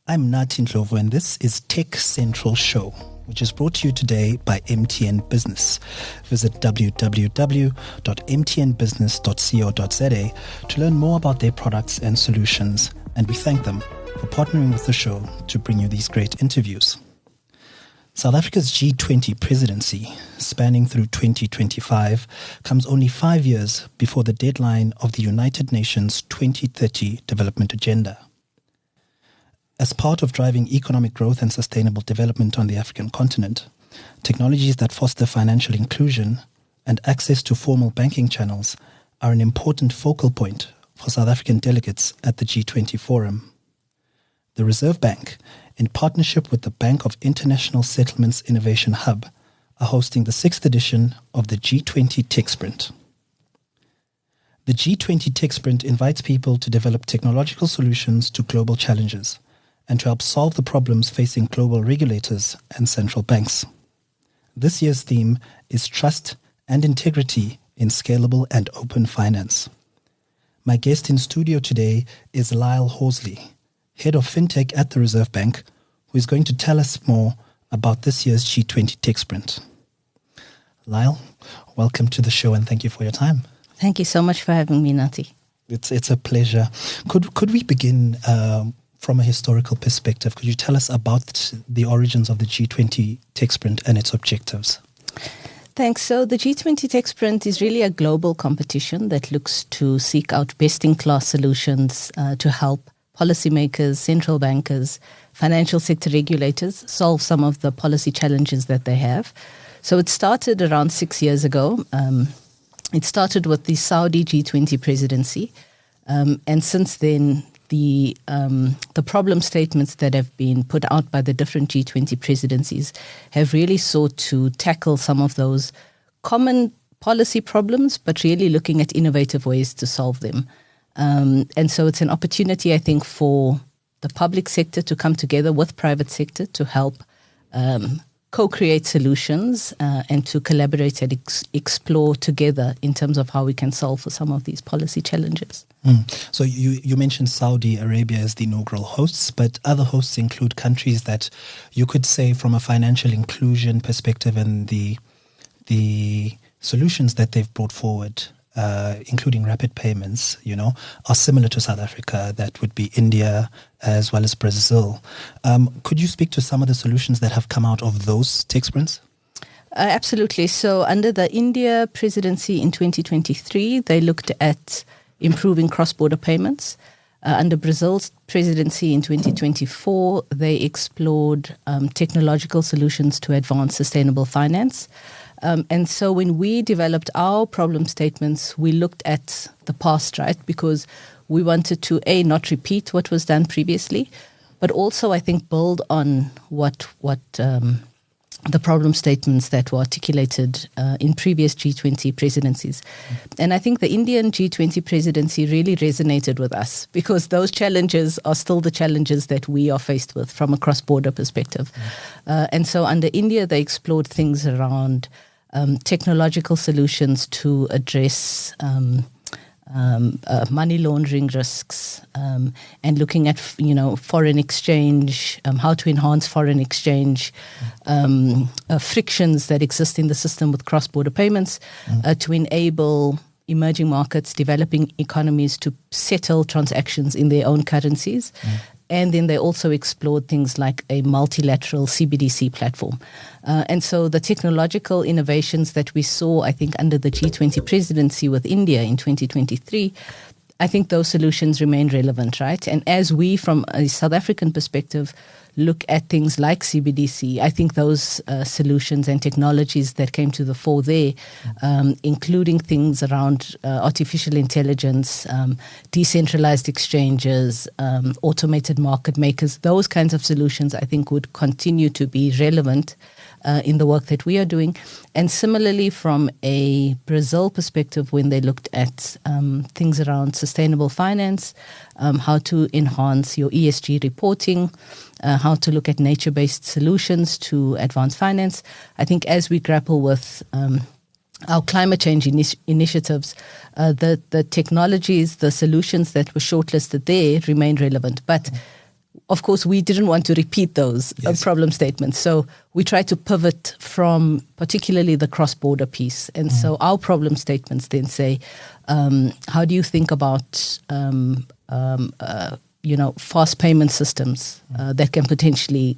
I'm Ndlovu, and this is TechCentral Show, which is brought to you today by MTN Business. Visit www.mtnbusiness.co.za to learn more about their products and solutions, and we thank them for partnering with the show to bring you these great interviews. South Africa's G20 presidency, spanning through 2025, comes only 5 years before the deadline of the United Nations 2030 Development Agenda. As part of driving economic growth and sustainable development on the African continent, technologies that foster financial inclusion and access to formal banking channels are an important focal point for South African delegates at the G20 Forum. The Reserve Bank, in partnership with the Bank of International Settlements Innovation Hub, are hosting the 6th edition of the G20 TechSprint. The G20 TechSprint invites people to develop technological solutions to global challenges and to help solve the problems facing global regulators and central banks. This year's theme is Trust and Integrity in Scalable and Open Finance. My guest in studio today is Lyle Horsley, Head of Fintech at the Reserve Bank, who is going to tell us more about this year's G20 TechSprint. Lyle, welcome to the show and thank you for your time. Thank you so much for having me, Nati. It's a pleasure. Could we begin from a historical perspective? Could you tell us about the origins of the G20 TechSprint and its objectives? Thanks. So the G20 TechSprint is really a global competition that looks to seek out best-in-class solutions to help policymakers, central bankers, financial sector regulators solve some of the policy challenges that they have. So it started around 6 years ago. It started with the Saudi G20 presidency. And since then, the problem statements that have been put out by the different G20 presidencies have really sought to tackle some of those common policy problems, but really looking at innovative ways to solve them. And so it's an opportunity, I think, for the public sector to come together with private sector to help co-create solutions and to collaborate and explore together in terms of how we can solve for some of these policy challenges. So you mentioned Saudi Arabia as the inaugural hosts, but other hosts include countries that you could say from a financial inclusion perspective and the solutions that they've brought forward, including rapid payments, are similar to South Africa. That would be India as well as Brazil. Could you speak to some of the solutions that have come out of those tech sprints? Absolutely. So under the India presidency in 2023, they looked at improving cross-border payments. Under Brazil's presidency in 2024, they explored technological solutions to advance sustainable finance. And so when we developed our problem statements, we looked at the past, right? Because we wanted to, not repeat what was done previously, but also, I think, build on what the problem statements that were articulated in previous G20 presidencies. And I think the Indian G20 presidency really resonated with us because those challenges are still the challenges that we are faced with from a cross-border perspective. And so under India, they explored things around technological solutions to address money laundering risks and looking at foreign exchange, how to enhance foreign exchange, frictions that exist in the system with cross-border payments to enable emerging markets, developing economies to settle transactions in their own currencies. And then they also explored things like a multilateral CBDC platform. And so the technological innovations that we saw, I think, under the G20 presidency with India in 2023, I think those solutions remain relevant, right? And as we, from a South African perspective, look at things like CBDC, I think those solutions and technologies that came to the fore there, including things around artificial intelligence, decentralized exchanges, automated market makers, those kinds of solutions I think would continue to be relevant in the work that we are doing. And similarly, from a Brazil perspective, when they looked at things around sustainable finance, how to enhance your ESG reporting, how to look at nature-based solutions to advance finance. I think as we grapple with our climate change initiatives, the technologies, the solutions that were shortlisted there remain relevant. But of course, we didn't want to repeat those problem statements. So we try to pivot from particularly the cross-border piece. And so our problem statements then say, how do you think about fast payment systems that can potentially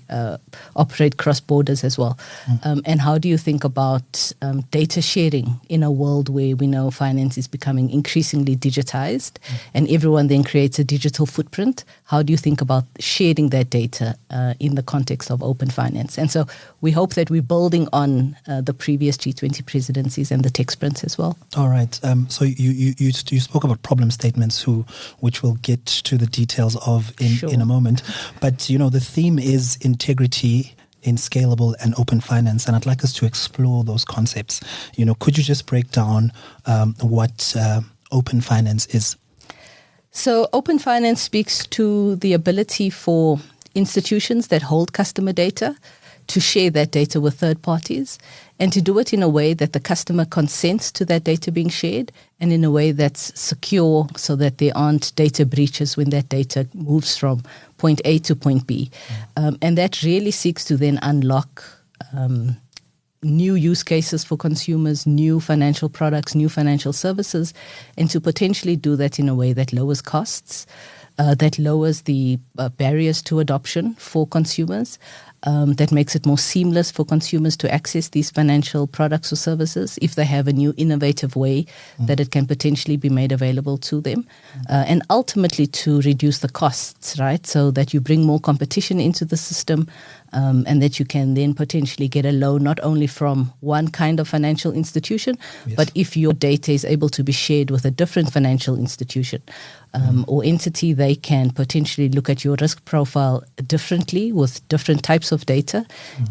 operate cross borders as well? And how do you think about data sharing in a world where we know finance is becoming increasingly digitized and everyone then creates a digital footprint? How do you think about sharing that data in the context of open finance? And so we hope that we're building on the previous G20 presidencies and the TechSprints as well. All right. So you spoke about problem statements, which we'll get to the details of in a moment. But, the theme is integrity in scalable and open finance. And I'd like us to explore those concepts. Could you just break down what open finance is? So open finance speaks to the ability for institutions that hold customer data to share that data with third parties and to do it in a way that the customer consents to that data being shared and in a way that's secure so that there aren't data breaches when that data moves from point A to point B. And that really seeks to then unlock new use cases for consumers, new financial products, new financial services, and to potentially do that in a way that lowers costs, that lowers the barriers to adoption for consumers, that makes it more seamless for consumers to access these financial products or services if they have a new innovative way that it can potentially be made available to them, and ultimately to reduce the costs, right? So that you bring more competition into the system, and that you can then potentially get a loan not only from one kind of financial institution, but if your data is able to be shared with a different financial institution or entity, they can potentially look at your risk profile differently with different types of data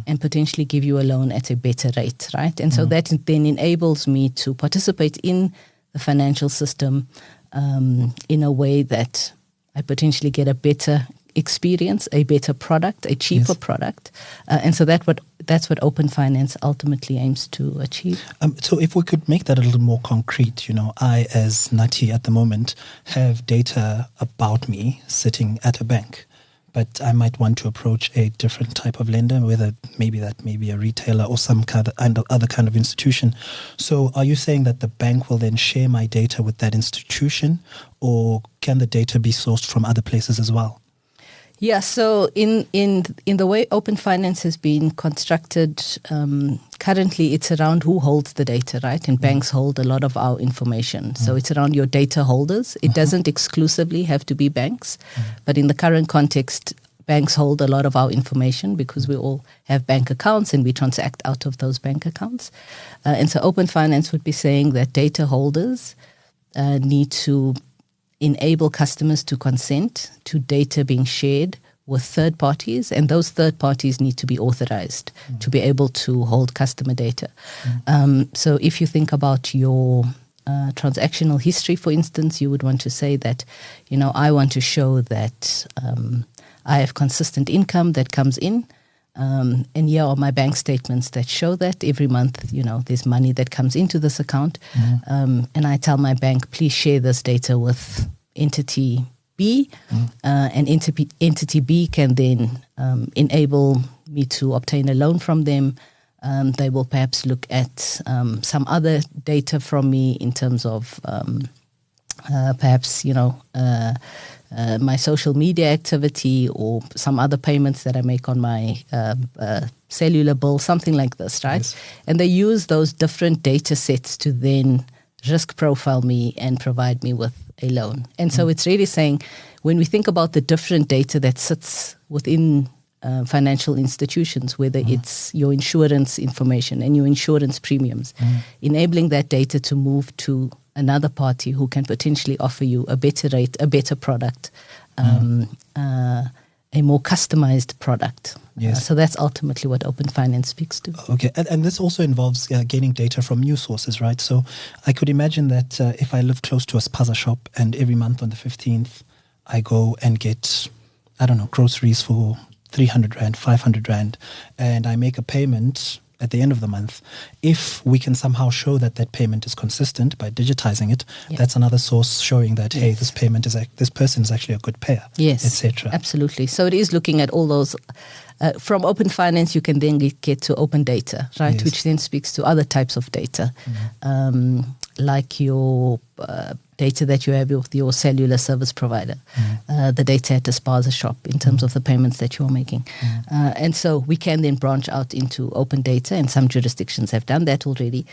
and potentially give you a loan at a better rate, right? And so that then enables me to participate in the financial system in a way that I potentially get a better experience, a better product, a cheaper product. And so that's what open finance ultimately aims to achieve. So if we could make that a little more concrete, I as Nati at the moment have data about me sitting at a bank, but I might want to approach a different type of lender, whether maybe that may be a retailer or some kind of other kind of institution. So are you saying that the bank will then share my data with that institution, or can the data be sourced from other places as well? Yeah, so in the way open finance has been constructed, currently it's around who holds the data, right? And banks hold a lot of our information. So it's around your data holders. It doesn't exclusively have to be banks, but in the current context, banks hold a lot of our information because we all have bank accounts and we transact out of those bank accounts. And so open finance would be saying that data holders need to enable customers to consent to data being shared with third parties, and those third parties need to be authorized to be able to hold customer data. So if you think about your transactional history, for instance, you would want to say that, I want to show that I have consistent income that comes in, and here are my bank statements that show that every month, there's money that comes into this account. And I tell my bank, please share this data with entity B, and entity B can then enable me to obtain a loan from them. They will perhaps look at some other data from me in terms of perhaps, my social media activity or some other payments that I make on my cellular bill, something like this, right? Yes. And they use those different data sets to then risk profile me and provide me with a loan. And so it's really saying, when we think about the different data that sits within financial institutions, whether it's your insurance information and your insurance premiums, enabling that data to move to another party who can potentially offer you a better rate, a better product, a more customized product. Yes. So that's ultimately what open finance speaks to. Okay, and this also involves gaining data from new sources, right? So I could imagine that if I live close to a spaza shop and every month on the 15th, I go and get, groceries for 300 Rand, 500 Rand, and I make a payment at the end of the month, if we can somehow show that that payment is consistent by digitizing it, that's another source showing that, hey, this person is actually a good payer, etc. Absolutely. So it is looking at all those. From open finance, you can then get to open data, right? Which then speaks to other types of data, like your data that you have with your cellular service provider, the data at the spaza shop in terms of the payments that you're making. And so we can then branch out into open data, and some jurisdictions have done that already.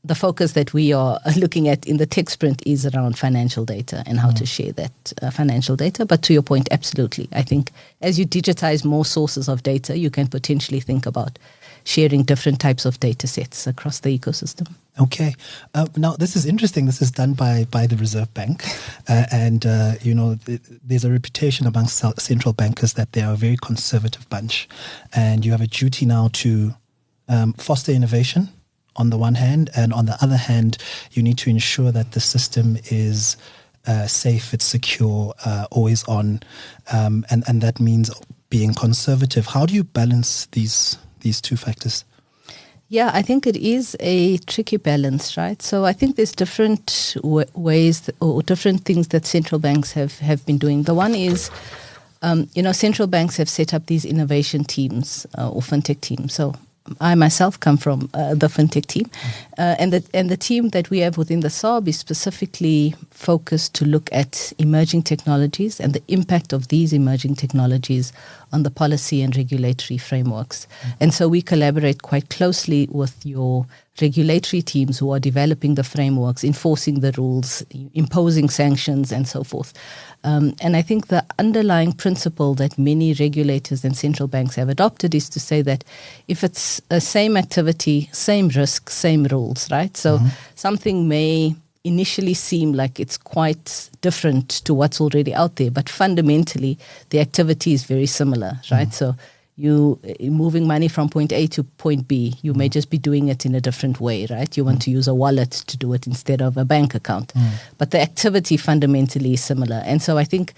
The focus that we are looking at in the TechSprint is around financial data and how to share that financial data. But to your point, absolutely. I think as you digitize more sources of data, you can potentially think about sharing different types of data sets across the ecosystem. Okay. Now, this is interesting. This is done by the Reserve Bank. There's a reputation amongst central bankers that they are a very conservative bunch. And you have a duty now to foster innovation on the one hand, and on the other hand, you need to ensure that the system is safe, it's secure, always on, and that means being conservative. How do you balance these two factors? Yeah, I think it is a tricky balance, right? So I think there's different ways or different things that central banks have been doing. The one is, central banks have set up these innovation teams or fintech teams. So I myself come from the fintech team, and the team that we have within the SARB is specifically focused to look at emerging technologies and the impact of these emerging technologies on the policy and regulatory frameworks. And so we collaborate quite closely with your regulatory teams who are developing the frameworks, enforcing the rules, imposing sanctions, and so forth. And I think the underlying principle that many regulators and central banks have adopted is to say that if it's a same activity, same risk, same rules, right? So something may initially seem like it's quite different to what's already out there, but fundamentally the activity is very similar, right? So you moving money from point A to point B, you may just be doing it in a different way, right? You want to use a wallet to do it instead of a bank account. But the activity fundamentally is similar. And so I think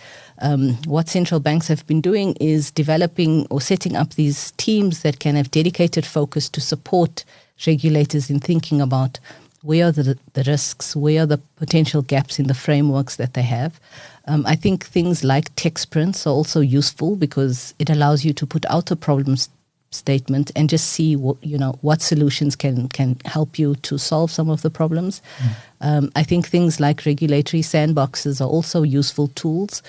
what central banks have been doing is developing or setting up these teams that can have dedicated focus to support regulators in thinking about where are the risks, where are the potential gaps in the frameworks that they have. I think things like TechSprints are also useful because it allows you to put out a problem statement and just see what solutions can help you to solve some of the problems. I think things like regulatory sandboxes are also useful tools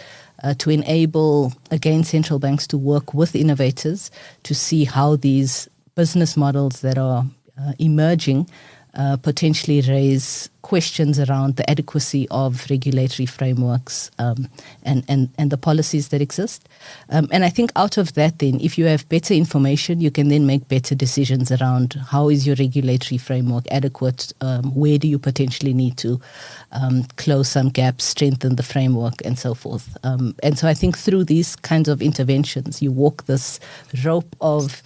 to enable, again, central banks to work with innovators to see how these business models that are emerging potentially raise questions around the adequacy of regulatory frameworks and the policies that exist. And I think out of that then, if you have better information, you can then make better decisions around how is your regulatory framework adequate, where do you potentially need to close some gaps, strengthen the framework, and so forth. And so I think through these kinds of interventions, you walk this rope of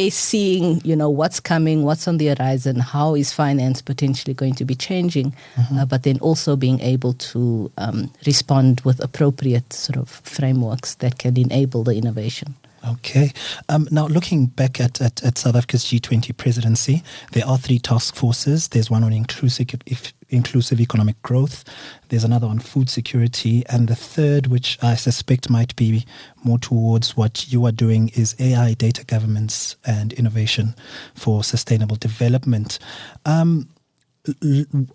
seeing, what's coming, what's on the horizon, how is finance potentially going to be changing, but then also being able to respond with appropriate sort of frameworks that can enable the innovation. Okay. Now, looking back at South Africa's G20 presidency, there are 3 task forces. There's one on inclusive economic growth. There's another on food security. And the third, which I suspect might be more towards what you are doing, is AI, data governance, and innovation for sustainable development.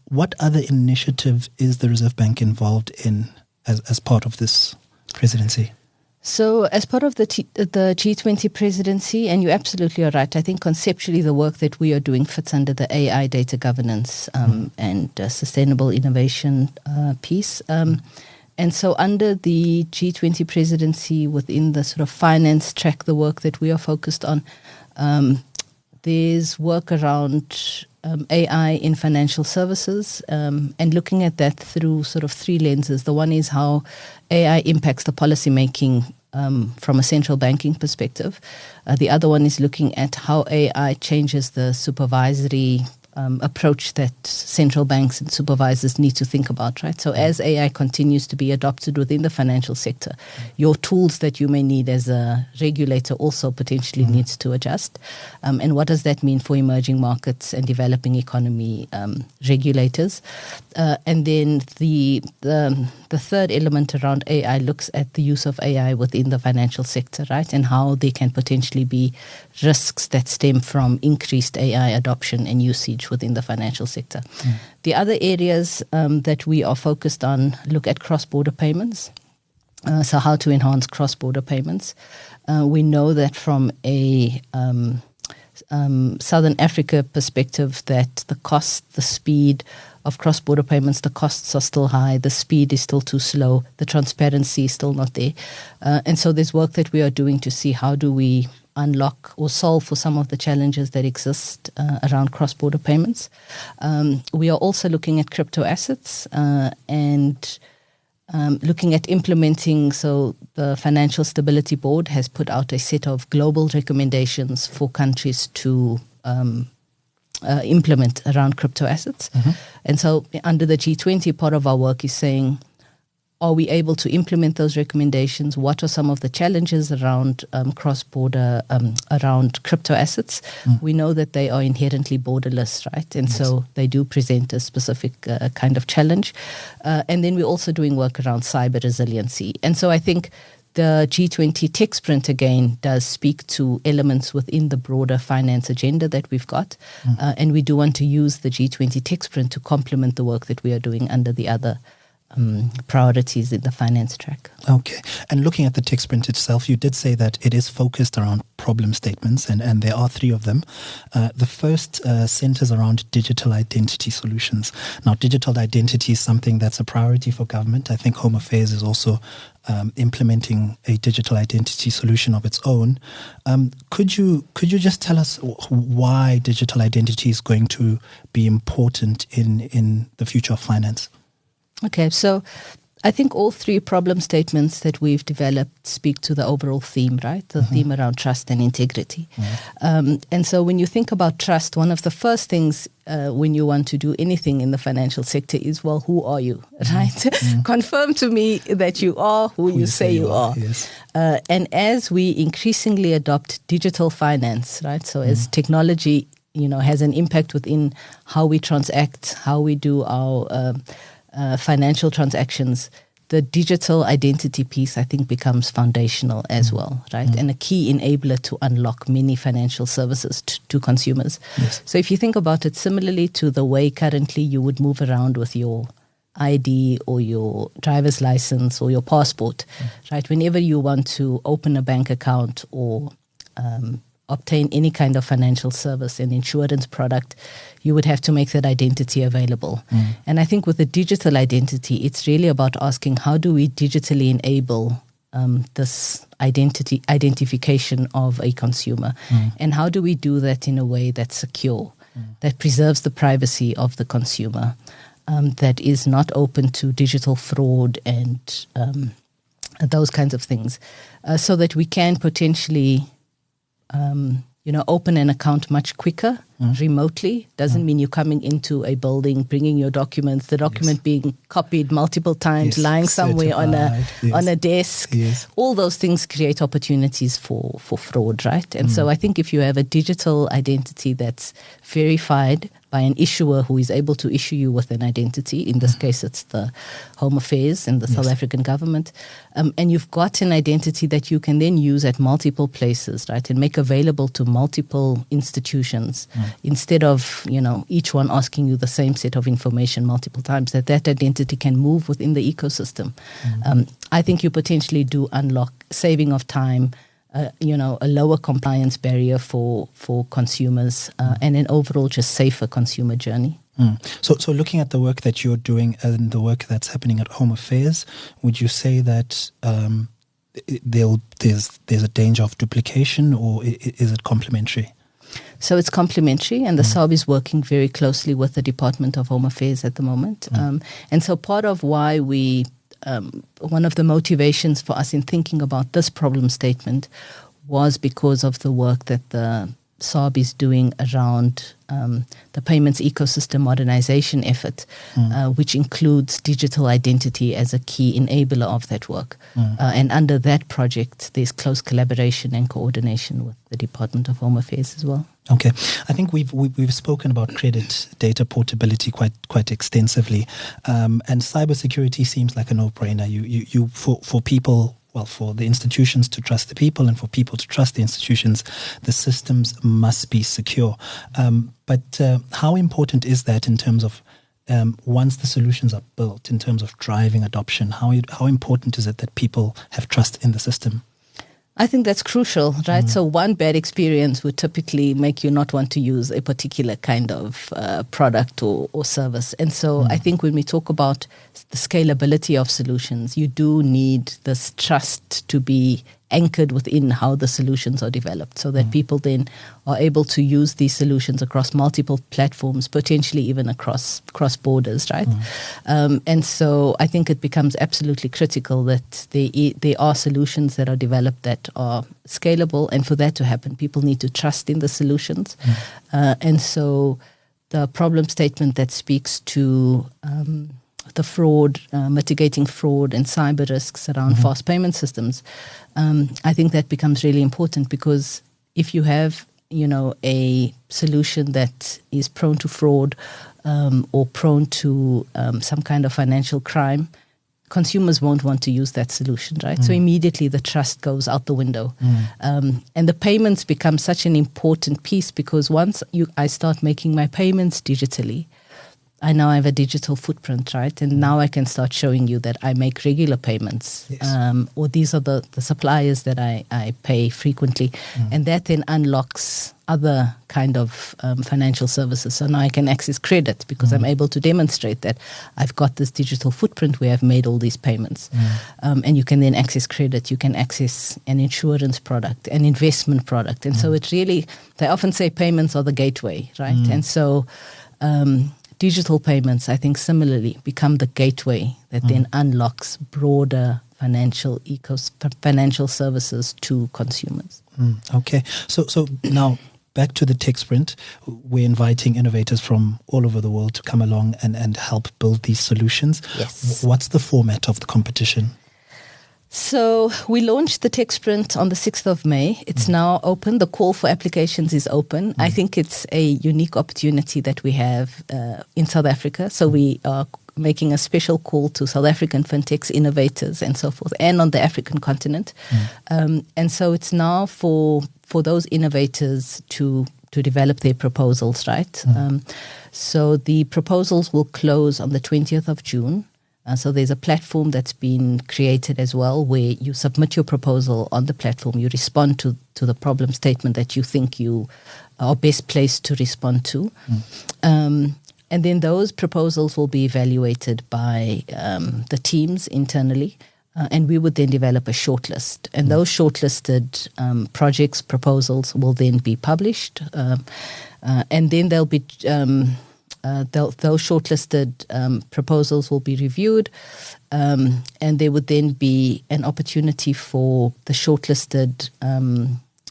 What other initiative is the Reserve Bank involved in as part of this presidency? So as part of the G20 presidency, and you absolutely are right, I think conceptually the work that we are doing fits under the AI data governance and sustainable innovation piece. And so under the G20 presidency, within the sort of finance track, the work that we are focused on, there's work around AI in financial services and looking at that through sort of 3 lenses. The one is how AI impacts the policy making from a central banking perspective. The other one is looking at how AI changes the supervisory approach that central banks and supervisors need to think about, right? So as AI continues to be adopted within the financial sector, your tools that you may need as a regulator also potentially needs to adjust. And what does that mean for emerging markets and developing economy regulators? And then the third element around AI looks at the use of AI within the financial sector, right? And how they can potentially be risks that stem from increased AI adoption and usage within the financial sector. The other areas that we are focused on look at cross-border payments. So how to enhance cross-border payments. We know that from a Southern Africa perspective that the cost, the speed of cross-border payments, the costs are still high, the speed is still too slow, the transparency is still not there. And so there's work that we are doing to see how do we unlock or solve for some of the challenges that exist around cross-border payments. We are also looking at crypto assets and looking at implementing. So the Financial Stability Board has put out a set of global recommendations for countries to implement around crypto assets. And so under the G20, part of our work is saying, are we able to implement those recommendations? What are some of the challenges around cross-border, around crypto assets? We know that they are inherently borderless, right? And so they do present a specific kind of challenge. And then we're also doing work around cyber resiliency. And so I think the G20 TechSprint, again, does speak to elements within the broader finance agenda that we've got. And we do want to use the G20 TechSprint to complement the work that we are doing under the other priorities in the finance track. Okay. And looking at the TechSprint itself, you did say that it is focused around problem statements, and there are 3 of them. The first centers around digital identity solutions. Now, digital identity is something that's a priority for government. I think Home Affairs is also implementing a digital identity solution of its own. Could you just tell us why digital identity is going to be important in the future of finance? Okay, so I think all 3 problem statements that we've developed speak to the overall theme, right? The theme around trust and integrity. And so when you think about trust, one of the first things when you want to do anything in the financial sector is, well, who are you, right? Confirm to me that you are who you say you are. Yes. And as we increasingly adopt digital finance, right? So as technology, has an impact within how we transact, how we do our financial transactions, the digital identity piece, I think, becomes foundational as well, right? And a key enabler to unlock many financial services to consumers. Yes. So if you think about it similarly to the way currently you would move around with your ID or your driver's license or your passport, right? Whenever you want to open a bank account or obtain any kind of financial service, an insurance product, you would have to make that identity available. And I think with the digital identity, it's really about asking, how do we digitally enable this identification of a consumer? And how do we do that in a way that's secure, that preserves the privacy of the consumer, that is not open to digital fraud and those kinds of things, so that we can potentially open an account much quicker, remotely. Doesn't mean you're coming into a building, bringing your documents, the document being copied multiple times, lying somewhere on a desk. Yes. All those things create opportunities for fraud, right? And so I think if you have a digital identity that's verified by an issuer who is able to issue you with an identity, in this case it's the Home Affairs and the South African government, and you've got an identity that you can then use at multiple places, right, and make available to multiple institutions, instead of each one asking you the same set of information multiple times, that identity can move within the ecosystem. I think you potentially do unlock saving of time, a lower compliance barrier for consumers, and an overall just safer consumer journey. So looking at the work that you're doing and the work that's happening at Home Affairs, would you say that there's a danger of duplication, or is it complementary? So it's complementary, and the SARB is working very closely with the Department of Home Affairs at the moment. And so part of why one of the motivations for us in thinking about this problem statement was because of the work that the SARB is doing around the payments ecosystem modernization effort, which includes digital identity as a key enabler of that work. And under that project, there's close collaboration and coordination with the Department of Home Affairs as well. Okay, I think we've spoken about credit data portability quite extensively, and cybersecurity seems like a no-brainer. You for people. Well, for the institutions to trust the people and for people to trust the institutions, the systems must be secure. But how important is that in terms of once the solutions are built, in terms of driving adoption? How important is it that people have trust in the system? I think that's crucial, right? So one bad experience would typically make you not want to use a particular kind of product or service. And so I think when we talk about the scalability of solutions, you do need this trust to be anchored within how the solutions are developed so that people then are able to use these solutions across multiple platforms, potentially even across borders, right? And so I think it becomes absolutely critical that there are solutions that are developed that are scalable, and for that to happen, people need to trust in the solutions. And so the problem statement that speaks to the fraud, mitigating fraud and cyber risks around fast payment systems, I think that becomes really important, because if you have, a solution that is prone to fraud or prone to some kind of financial crime, consumers won't want to use that solution, right? So immediately the trust goes out the window. And the payments become such an important piece, because once I start making my payments digitally, I now have a digital footprint, right? And now I can start showing you that I make regular payments, or these are the suppliers that I pay frequently. And that then unlocks other kind of financial services. So now I can access credit because I'm able to demonstrate that I've got this digital footprint where I've made all these payments. And you can then access credit. You can access an insurance product, an investment product. And so it really, they often say payments are the gateway, right? And so digital payments, I think, similarly become the gateway that then unlocks broader financial services to consumers. Okay. So now back to the TechSprint. We're inviting innovators from all over the world to come along and help build these solutions. Yes. What's the format of the competition? So we launched the TechSprint on the 6th of May. It's now open. The call for applications is open. I think it's a unique opportunity that we have in South Africa. So we are making a special call to South African fintechs, innovators, and so forth, and on the African continent. And so it's now for those innovators to develop their proposals, right? So the proposals will close on the 20th of June. So there's a platform that's been created as well, where you submit your proposal on the platform. You respond to the problem statement that you think you are best placed to respond to. And then those proposals will be evaluated by the teams internally. And we would then develop a shortlist. And those shortlisted projects, proposals will then be published. And then they'll be... those shortlisted proposals will be reviewed, and there would then be an opportunity for the shortlisted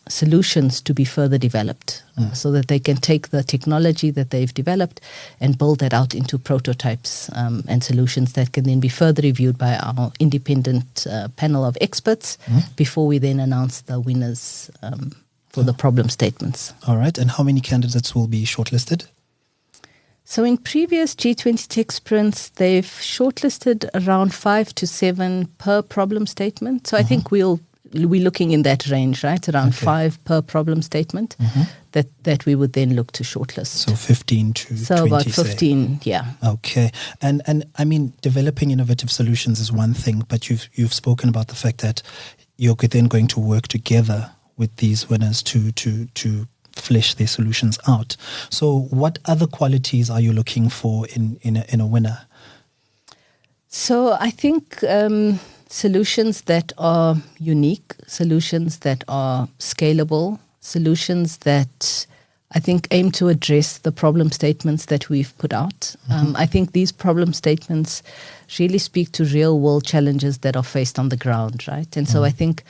solutions to be further developed, so that they can take the technology that they've developed and build that out into prototypes and solutions that can then be further reviewed by our independent panel of experts before we then announce the winners for the problem statements. All right. And how many candidates will be shortlisted? So in previous G20 TechSprints, they've shortlisted around 5 to 7 per problem statement. So I think we're looking in that range, right? Around 5 per problem statement that we would then look to shortlist. So 15 to 20. So about 15, yeah. Okay. And I mean, developing innovative solutions is one thing, but you've spoken about the fact that you're then going to work together with these winners to flesh their solutions out. So what other qualities are you looking for in a winner? So I think solutions that are unique, solutions that are scalable, solutions that I think aim to address the problem statements that we've put out. I think these problem statements really speak to real world challenges that are faced on the ground, right? And so I think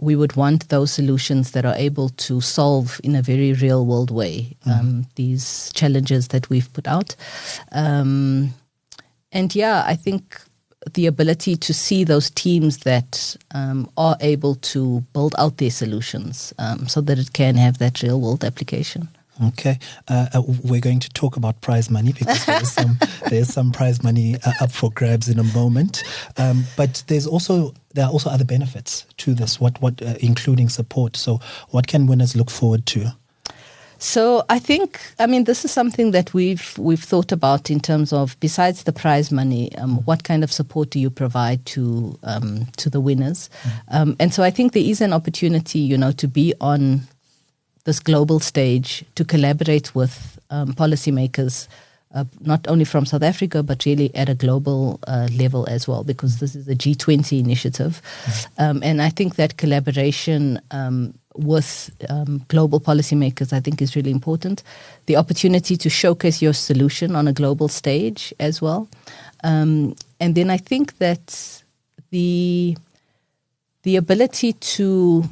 we would want those solutions that are able to solve in a very real world way these challenges that we've put out. And yeah, I think the ability to see those teams that are able to build out their solutions so that it can have that real world application. Okay, we're going to talk about prize money because there's some prize money up for grabs in a moment. But there are also other benefits to this. What including support. So, what can winners look forward to? So I think, this is something that we've thought about in terms of, besides the prize money, what kind of support do you provide to the winners? And so I think there is an opportunity, to be on this global stage to collaborate with policymakers, not only from South Africa, but really at a global level as well, because this is a G20 initiative. And I think that collaboration with global policymakers, I think, is really important. The opportunity to showcase your solution on a global stage as well. And then I think that the ability to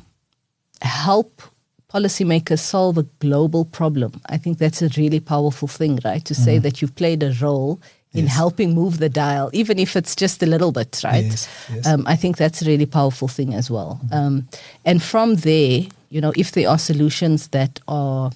help policymakers solve a global problem, I think that's a really powerful thing, right? To say that you've played a role in helping move the dial, even if it's just a little bit, right? Yes. I think that's a really powerful thing as well. And from there, if there are solutions that are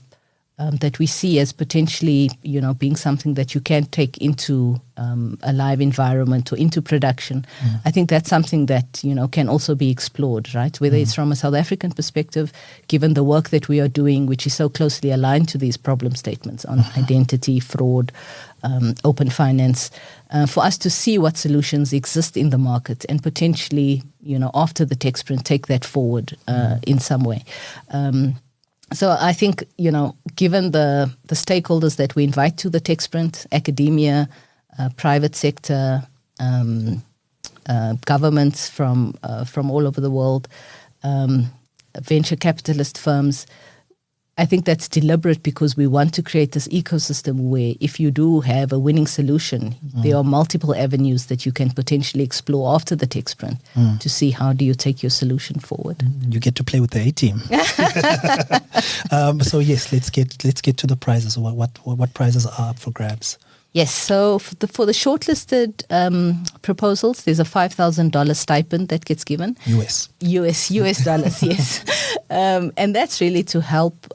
that we see as potentially, being something that you can take into a live environment or into production, I think that's something that, can also be explored, right? Whether it's from a South African perspective, given the work that we are doing, which is so closely aligned to these problem statements on identity, fraud, open finance, for us to see what solutions exist in the market and potentially, after the TechSprint, take that forward in some way. So I think, given the stakeholders that we invite to the TechSprint, academia, private sector, governments from all over the world, venture capitalist firms, I think that's deliberate because we want to create this ecosystem where if you do have a winning solution, there are multiple avenues that you can potentially explore after the TechSprint to see how do you take your solution forward. You get to play with the A-team. So yes, let's get to the prizes. What prizes are up for grabs? Yes, so for the shortlisted proposals, there's a $5,000 stipend that gets given. US dollars, yes. And that's really to help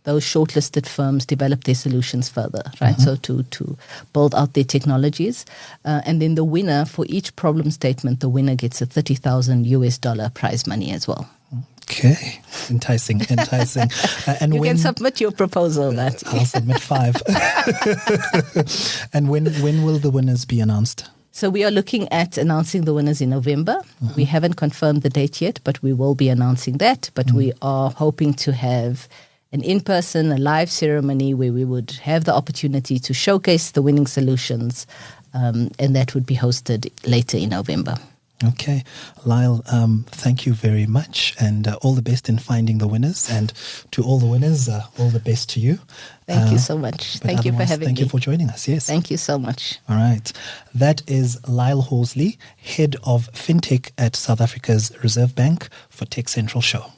those shortlisted firms develop their solutions further, right? So to build out their technologies. And then the winner, for each problem statement, the winner gets a $30,000 prize money as well. Okay, enticing. And you can submit your proposal, Nat. I'll submit 5. And when will the winners be announced? So we are looking at announcing the winners in November. We haven't confirmed the date yet, but we will be announcing that. But we are hoping to have an in-person, a live ceremony where we would have the opportunity to showcase the winning solutions, and that would be hosted later in November. Okay. Lyle, thank you very much, and all the best in finding the winners. And to all the winners, all the best to you. Thank you so much. Thank you for having me. Thank you for joining us. Yes. Thank you so much. All right. That is Lyle Horsley, Head of Fintech at South Africa's Reserve Bank for TechCentral Show.